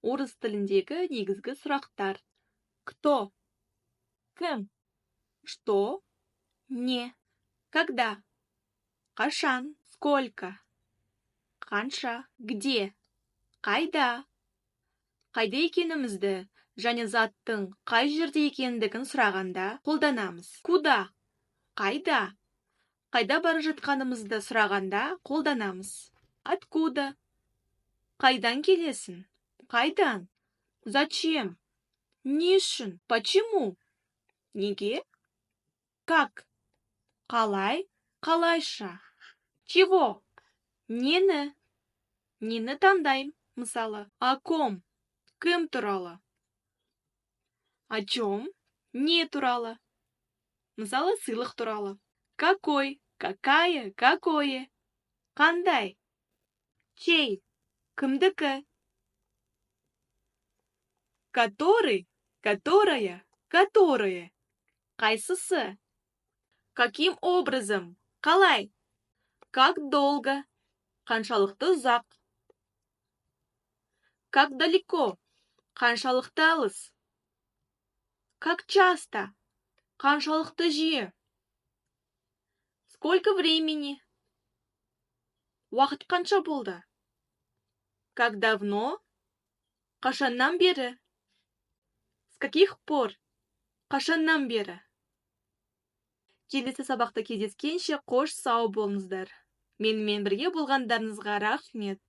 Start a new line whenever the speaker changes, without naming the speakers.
Орыс тіліндегі негізгі сұрақтар. Кто? Кім? Что? Не. Когда? Қашан? Сколько? Қанша? Где? Қайда? Қайда екенімізді және заттың қай жерде екендігін сұрағанда қолданамыз. Куда? Қайда? Қайда бара жатқанымызды сұрағанда қолданамыз. Откуда? Қайдан келесің? Қайдан? Зачем? Не үшін? Почему? Неге? Как? Қалай? Қалайша? Чего? Нені? Нені таңдайым? Мысалы, о ком? Кім туралы? О чем? Не туралы? Мысалы, сыйлық туралы. Какой? Какая? Какое? Қандай? Чей? Кімдікі? Который? Которая? Которые? Қайсысы? Каким образом? Қалай? Как долго? Қаншалықты ұзақ? Как далеко? Қаншалықты алыс? Как часто? Қаншалықты жиі? Сколько времени? Уақыт қанша болды? Как давно? Қашаннан бері? С каких пор? Қашаннан бері? Келесі сабақта кездескенше қош сау болыңыздар. Менімен бірге болғандарыңызға рахмет.